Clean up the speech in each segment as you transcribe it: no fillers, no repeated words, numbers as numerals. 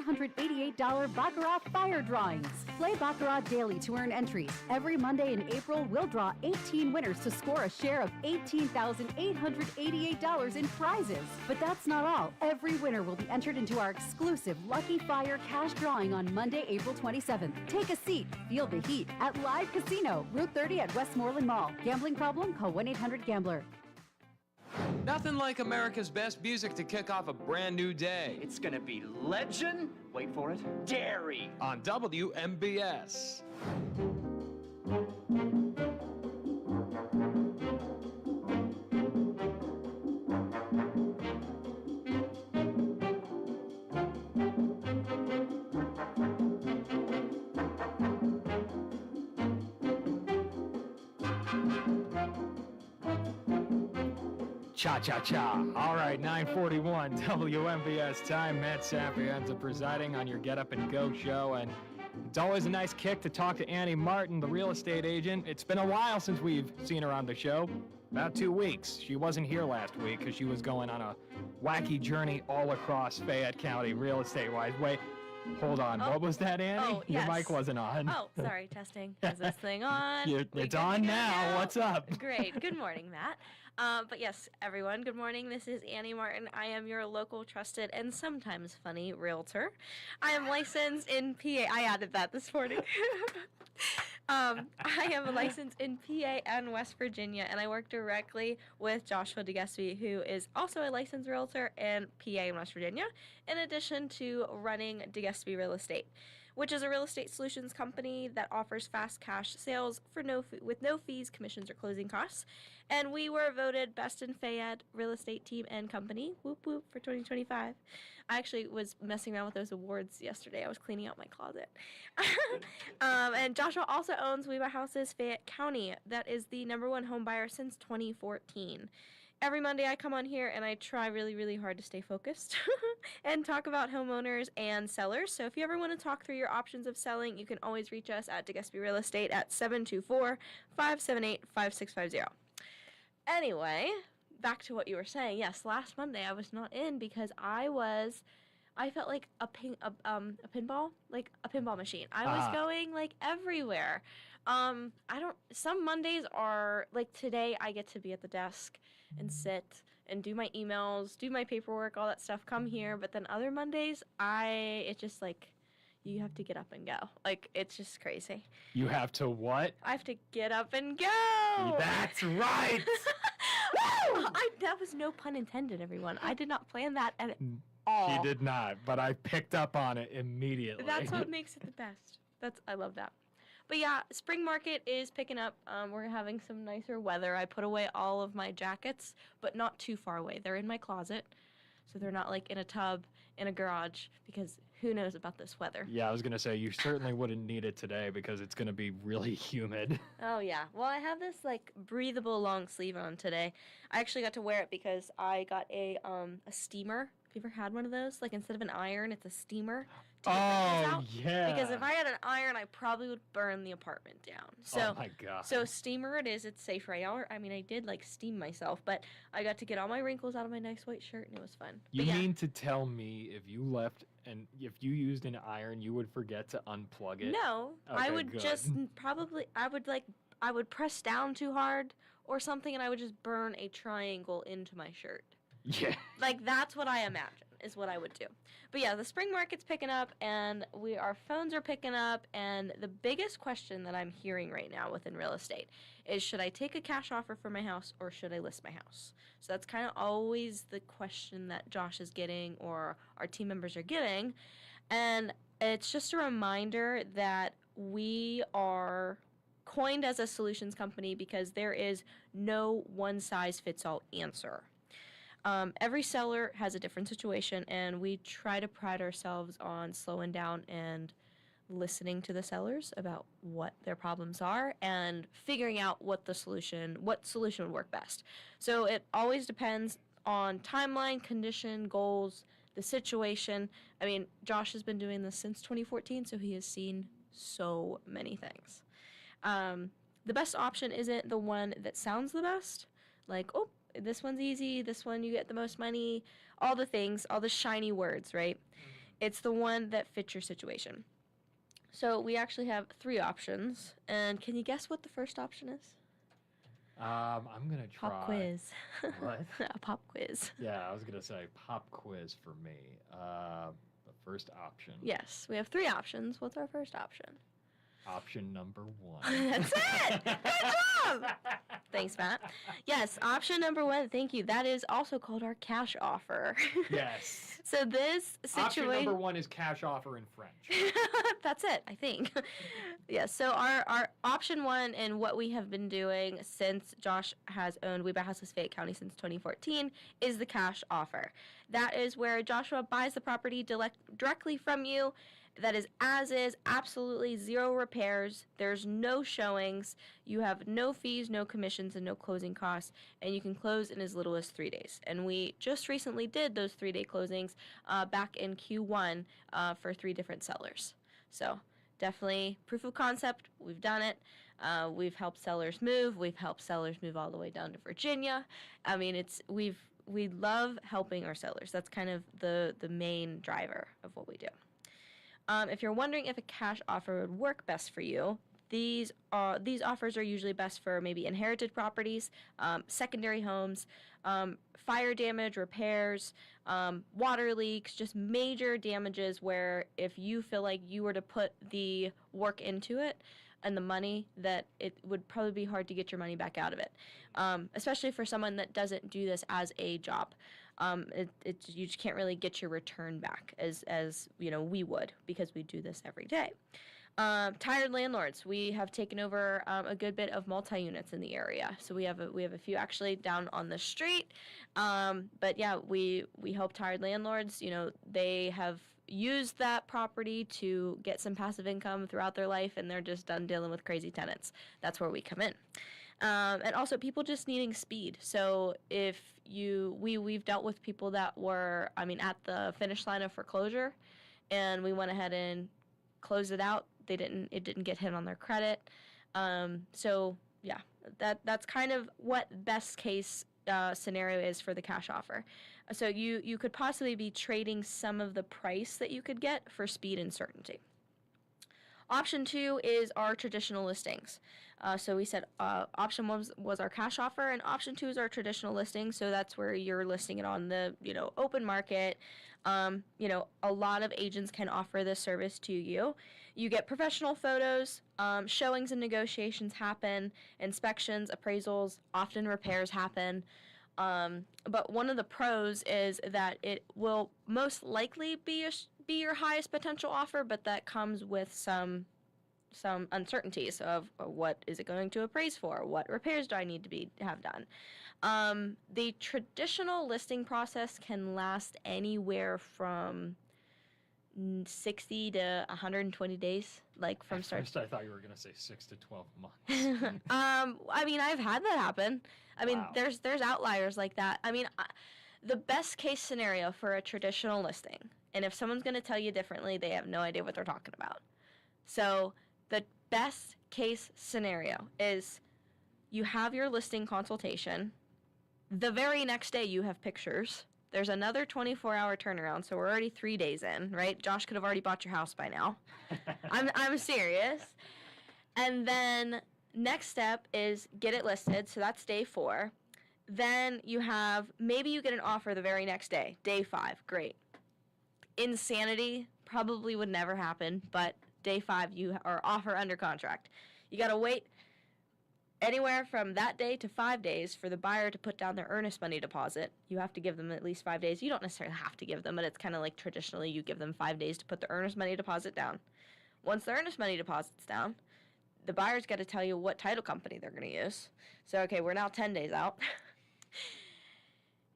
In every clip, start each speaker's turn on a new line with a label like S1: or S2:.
S1: $888 Baccarat Fire Drawings. Play Baccarat daily to earn entries. Every Monday in April, we'll draw 18 winners to score a share of $18,888 in prizes. But that's not all. Every winner will be entered into our exclusive Lucky Fire cash drawing on Monday, April 27th. Take a seat, feel the heat at Live Casino, Route 30 at Westmoreland Mall. Gambling problem? Call 1-800-GAMBLER.
S2: Nothing like America's best music to kick off a brand new day.
S3: It's gonna be legend, wait for it, dairy.
S2: On WMBS.
S4: Cha-cha-cha. All right, 9:41 WMBS time. Matt Sapienza presiding on your Get Up and Go show, and it's always a nice kick to talk to Annie Martin, the real estate agent. It's been a while since we've seen her on the show. About 2 weeks. She wasn't here last week because she was going on a wacky journey all across Fayette County real estate-wise. Wait, hold on. What was that, Annie?
S5: Oh, yes.
S4: Your mic wasn't on.
S5: Oh, sorry, testing. Is this thing on?
S4: It's on now. What's up?
S5: Great. Good morning, Matt. But yes, everyone, good morning. This is Annie Martin. I am your local, trusted, and sometimes funny realtor. I am licensed in PA. I added that this morning. I am licensed in PA and West Virginia, and I work directly with Joshua DeGusipe, who is also a licensed realtor in PA and West Virginia, in addition to running DeGusipe Real Estate, which is a real estate solutions company that offers fast cash sales for with no fees, commissions, or closing costs. And we were voted Best in Fayette Real Estate Team and Company, whoop whoop, for 2025. I actually was messing around with those awards yesterday. I was cleaning out my closet. And Joshua also owns We Buy Houses Fayette County. That is the #1 home buyer since 2014. Every Monday I come on here and I try really, really hard to stay focused and talk about homeowners and sellers. So if you ever want to talk through your options of selling, you can always reach us at DeGusipe Real Estate at 724-578-5650. Anyway, back to what you were saying. Yes, last Monday I was not in because I felt like a pinball machine. I was going like everywhere. Some Mondays are like today I get to be at the desk and sit and do my emails, do my paperwork, all that stuff, come here. But then other Mondays, it's just like, you have to get up and go. Like, it's just crazy.
S4: You have to what?
S5: I have to get up and go.
S4: That's right.
S5: That was no pun intended, everyone. I did not plan that at all.
S4: She did not, but I picked up on it immediately.
S5: That's what makes it the best. I love that. But yeah, spring market is picking up. We're having some nicer weather. I put away all of my jackets, but not too far away. They're in my closet, so they're not like in a tub in a garage because who knows about this weather.
S4: Yeah, I was going to say, you certainly wouldn't need it today because it's going to be really humid.
S5: Oh, yeah. Well, I have this, like, breathable long sleeve on today. I actually got to wear it because I got a steamer. Have you ever had one of those? Like, instead of an iron, it's a steamer.
S4: Oh, yeah.
S5: Because if I had an iron, I probably would burn the apartment down. So,
S4: oh, my God.
S5: So steamer it is. It's safe right now. I mean, I did, like, steam myself, but I got to get all my wrinkles out of my nice white shirt, and it was fun.
S4: You mean to tell me if you left and if you used an iron, you would forget to unplug it?
S5: No.
S4: Okay,
S5: I would
S4: good.
S5: just probably, I would press down too hard or something, and I would just burn a triangle into my shirt.
S4: Yeah.
S5: Like, that's what I imagine is what I would do. But yeah, the spring market's picking up, and our phones are picking up, and the biggest question that I'm hearing right now within real estate is, should I take a cash offer for my house or should I list my house? So that's kind of always the question that Josh is getting or our team members are getting. And it's just a reminder that we are coined as a solutions company because there is no one-size-fits-all answer. Every seller has a different situation, and we try to pride ourselves on slowing down and listening to the sellers about what their problems are and figuring out what solution would work best. So it always depends on timeline, condition, goals, the situation. I mean, Josh has been doing this since 2014, so he has seen so many things. The best option isn't the one that sounds the best, like, oh, this one's easy, this one you get the most money, all the things, all the shiny words, right? It's the one that fits your situation. So we actually have 3 options. And can you guess what the first option is?
S4: I'm going to try.
S5: Pop quiz.
S4: What?
S5: A pop quiz.
S4: Yeah, I was going to say pop quiz for me. The first option.
S5: Yes, we have 3 options. What's our first option?
S4: Option number 1.
S5: That's it! Good job! Thanks, Matt. Yes, option number 1, thank you. That is also called our cash offer.
S4: Yes.
S5: So this situation...
S4: Option number 1 is cash offer in French.
S5: That's it, I think. Yes, so our option 1 and what we have been doing since Josh has owned We Buy Houses Fayette County since 2014 is the cash offer. That is where Joshua buys the property directly from you. That is as is, absolutely 0 repairs. There's no showings. You have no fees, no commissions, and no closing costs. And you can close in as little as 3 days. And we just recently did those 3-day closings back in Q1 for 3 different sellers. So definitely proof of concept. We've done it. We've helped sellers move. We've helped sellers move all the way down to Virginia. I mean, we love helping our sellers. That's kind of the main driver of what we do. If you're wondering if a cash offer would work best for you, these offers are usually best for maybe inherited properties, secondary homes, fire damage, repairs, water leaks, just major damages where if you feel like you were to put the work into it and the money, that it would probably be hard to get your money back out of it, especially for someone that doesn't do this as a job. You just can't really get your return back as you know we would, because we do this every day. Tired landlords. We have taken over a good bit of multi-units in the area. So we have a few actually down on the street. But yeah, we help tired landlords. You know, they have used that property to get some passive income throughout their life, and they're just done dealing with crazy tenants. That's where we come in. And also people just needing speed. So if we've dealt with people that were, at the finish line of foreclosure, and we went ahead and closed it out. It didn't get hit on their credit. So yeah, that's kind of what best case scenario is for the cash offer. So you could possibly be trading some of the price that you could get for speed and certainty. Option 2 is our traditional listings. So we said option 1 was our cash offer, and option 2 is our traditional listing. So that's where you're listing it on the open market. A lot of agents can offer this service to you. You get professional photos, showings and negotiations happen, inspections, appraisals, often repairs happen. But one of the pros is that it will most likely be your highest potential offer, but that comes with some uncertainties of what is it going to appraise for, what repairs do I need to have done. The traditional listing process can last anywhere from 60 to 120 days, like from start.
S4: First, I thought you were going to say 6 to 12 months.
S5: I've had that happen.
S4: Wow.
S5: There's outliers like that. The best case scenario for a traditional listing, and if someone's going to tell you differently, they have no idea what they're talking about. So the best case scenario is you have your listing consultation. The very next day you have pictures. There's another 24-hour turnaround, so we're already 3 days in, right? Josh could have already bought your house by now. I'm serious. And then next step is get it listed, so that's day 4. Then maybe you get an offer the very next day, day 5, great. Insanity probably would never happen, but day 5 you are offer under contract. You got to wait anywhere from that day to 5 days for the buyer to put down their earnest money deposit. You have to give them at least 5 days. You don't necessarily have to give them, but it's kind of like traditionally you give them 5 days to put the earnest money deposit down. Once the earnest money deposit's down, the buyer's got to tell you what title company they're going to use. So, okay, we're now 10 days out.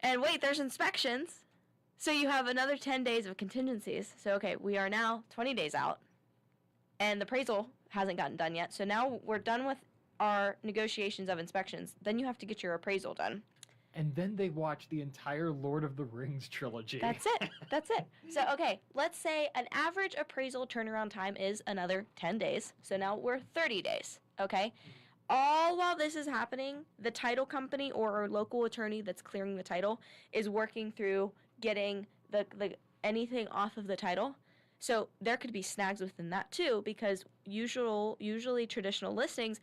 S5: And wait, there's inspections. So you have another 10 days of contingencies. So, okay, we are now 20 days out, and the appraisal hasn't gotten done yet. So now we're done with our negotiations of inspections. Then you have to get your appraisal done.
S4: And then they watch the entire Lord of the Rings trilogy.
S5: That's it. So, okay, let's say an average appraisal turnaround time is another 10 days. So now we're 30 days, okay? All while this is happening, the title company or our local attorney that's clearing the title is working through getting the anything off of the title. So there could be snags within that too, because usually traditional listings,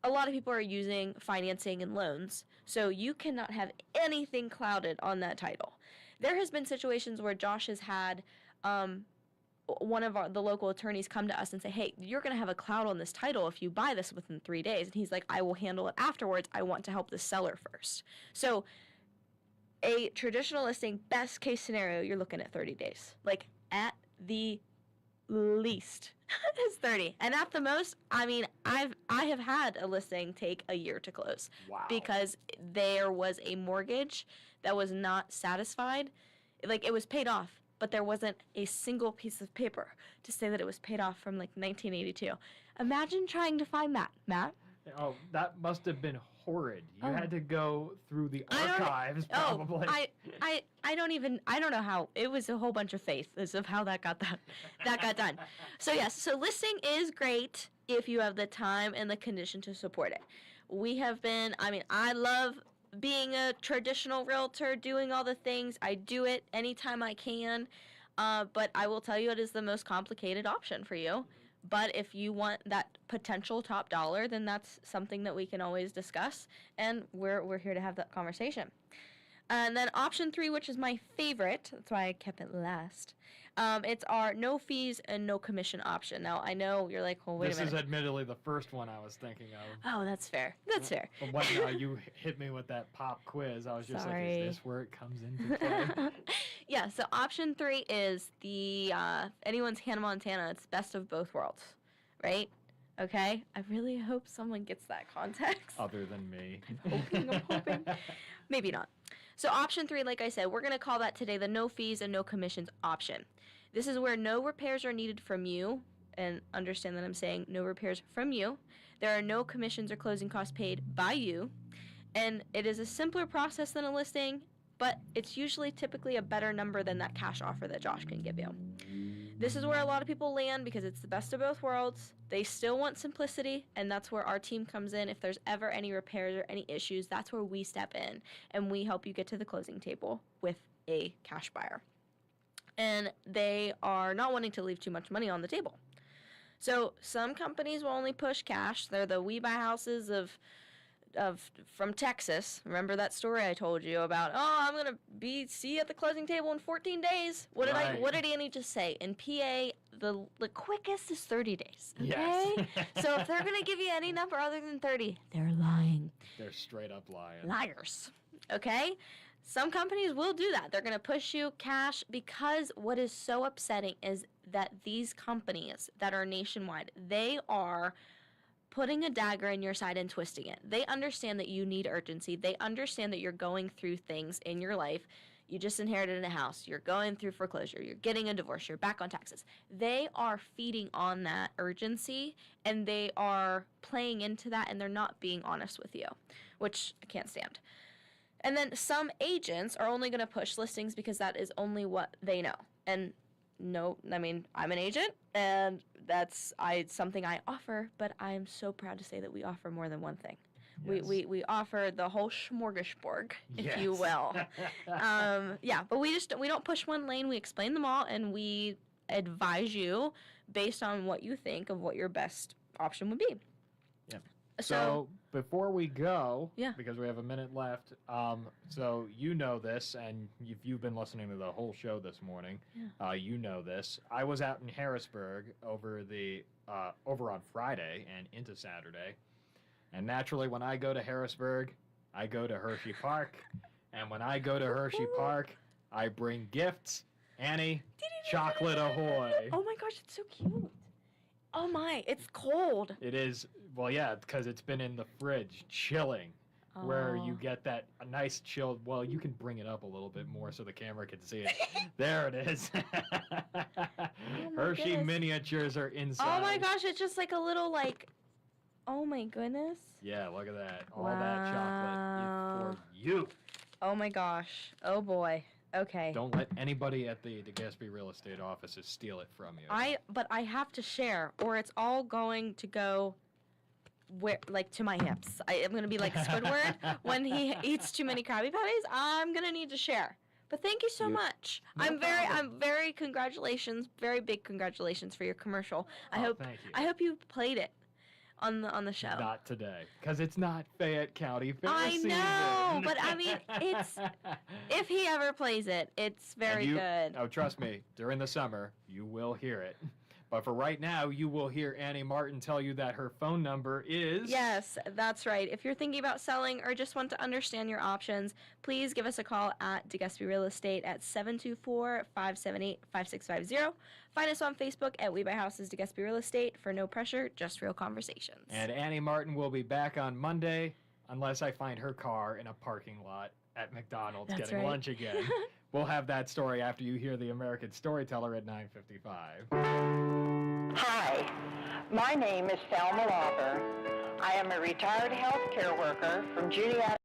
S5: a lot of people are using financing and loans. So you cannot have anything clouded on that title. There has been situations where Josh has had one of the local attorneys come to us and say, hey, you're going to have a cloud on this title if you buy this within 3 days. And he's like, I will handle it afterwards. I want to help the seller first. So a traditional listing, best case scenario, you're looking at 30 days. Like at the least is 30. And at the most, I mean, I have had a listing take a year to close.
S4: Wow.
S5: Because there was a mortgage that was not satisfied. Like, it was paid off, but there wasn't a single piece of paper to say that it was paid off from like 1982. Imagine trying to find that, Matt.
S4: Oh, that must have been horrid. You
S5: Oh.
S4: had to go through the
S5: I don't-
S4: archives, probably.
S5: I don't know how. It was a whole bunch of faith as of how that got done. So yes, so listing is great if you have the time and the condition to support it. I love being a traditional realtor, doing all the things. I do it anytime I can, but I will tell you it is the most complicated option for you. But if you want that potential top dollar, then that's something that we can always discuss, and we're here to have that conversation. And then option 3, which is my favorite, that's why I kept it last. It's our no fees and no commission option. Now, I know you're like, well, wait
S4: This
S5: a minute.
S4: is admittedly the first one I was thinking of.
S5: Oh, that's fair. That's fair.
S4: But when you hit me with that pop quiz, I was just like,
S5: Sorry.
S4: is this where it comes into play?
S5: Yeah, so option 3 is the anyone's Hannah Montana. It's best of both worlds, right? Okay? I really hope someone gets that context.
S4: Other than me.
S5: I'm hoping. Maybe not. So option 3, like I said, we're going to call that today the no fees and no commissions option. This is where no repairs are needed from you, and understand that I'm saying no repairs from you. There are no commissions or closing costs paid by you, and it is a simpler process than a listing, but it's usually typically a better number than that cash offer that Josh can give you. This is where a lot of people land because it's the best of both worlds. They still want simplicity, and that's where our team comes in. If there's ever any repairs or any issues, that's where we step in, and we help you get to the closing table with a cash buyer. And they are not wanting to leave too much money on the table. So some companies will only push cash. They're the We Buy Houses of from Texas. Remember that story I told you about? Oh, I'm gonna see you at the closing table in 14 days. What did Annie just say? In PA, the quickest is 30 days. Okay.
S4: Yes.
S5: So if they're gonna give you any number other than 30, they're lying.
S4: They're straight up lying.
S5: Liars. Okay? Some companies will do that. They're going to push you cash because what is so upsetting is that these companies that are nationwide, they are putting a dagger in your side and twisting it. They understand that you need urgency. They understand that you're going through things in your life. You just inherited a house. You're going through foreclosure. You're getting a divorce. You're back on taxes. They are feeding on that urgency, and they are playing into that, and they're not being honest with you, which I can't stand. And then some agents are only going to push listings because that is only what they know. And no, I mean, I'm an agent, and that's something I offer, but I'm so proud to say that we offer more than one thing.
S4: Yes.
S5: We offer the whole smorgasbord, if you
S4: Yes.
S5: will. But we don't push one lane. We explain them all, and we advise you based on what you think of what your best option would be.
S4: Yeah.
S5: So
S4: before we go,
S5: Yeah.
S4: because we have a minute left, so you know this, and if you've been listening to the whole show this morning, you know this. I was out in Harrisburg over on Friday and into Saturday, and naturally, when I go to Harrisburg, I go to Hershey Park, and when I go to Hershey Park, I bring gifts. Annie, chocolate ahoy!
S5: Oh my gosh, it's so cute. Oh my, it's cold.
S4: It is, well, yeah, because it's been in the fridge, chilling, where you get that a nice chilled, well, you can bring it up a little bit more so the camera can see it. There it is. Hershey
S5: goodness.
S4: miniatures are inside.
S5: Oh my gosh, it's just like a little oh my goodness.
S4: Yeah, look at that. All that chocolate is for you.
S5: Oh my gosh. Oh boy. Okay.
S4: Don't let anybody at the DeGusipe Real Estate offices steal it from you.
S5: But I have to share, or it's all going to go to my hips. I'm gonna be like Squidward when he eats too many Krabby Patties. I'm gonna need to share. But thank you so much.
S4: No
S5: I'm
S4: problem.
S5: very congratulations, very big congratulations for your commercial. I hope
S4: Thank you.
S5: I hope you played it on the show.
S4: Not today, because it's not Fayette County Fair
S5: I
S4: season.
S5: know, but I mean, it's if he ever plays it, it's very good.
S4: Oh, trust me, during the summer, you will hear it. But for right now, you will hear Annie Martin tell you that her phone number is...
S5: Yes, that's right. If you're thinking about selling or just want to understand your options, please give us a call at DeGusipe Real Estate at 724-578-5650. Find us on Facebook at We Buy Houses DeGusipe Real Estate for no pressure, just real conversations.
S4: And Annie Martin will be back on Monday, unless I find her car in a parking lot at McDonald's
S5: That's
S4: getting
S5: right.
S4: lunch again. We'll have that story after you hear the American Storyteller at 9:55.
S6: Hi, my name is Thelma Lauber. I am a retired healthcare worker from Juliet.